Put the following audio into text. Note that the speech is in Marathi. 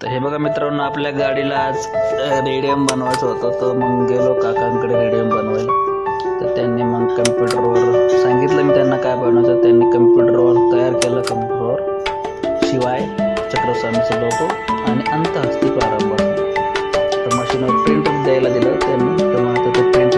तर हे बघा मित्रांनो, आपल्या गाडीला आज रेडियम बनवायचं होतं. तर मग गेलो काकांकडे रेडियम बनवायला. तर त्यांनी मग कम्प्युटरवर सांगितलं, मी त्यांना काय बनवायचं. त्यांनी कम्प्युटरवर तयार केलं. कम्प्युटरवर शिवाय चक्रस्वामीचं लोगो आणि अंतहस्ती प्रारंभ. तर मशीनवर प्रिंट द्यायला दिलं त्यांनी. तर मग आता ते प्रिंट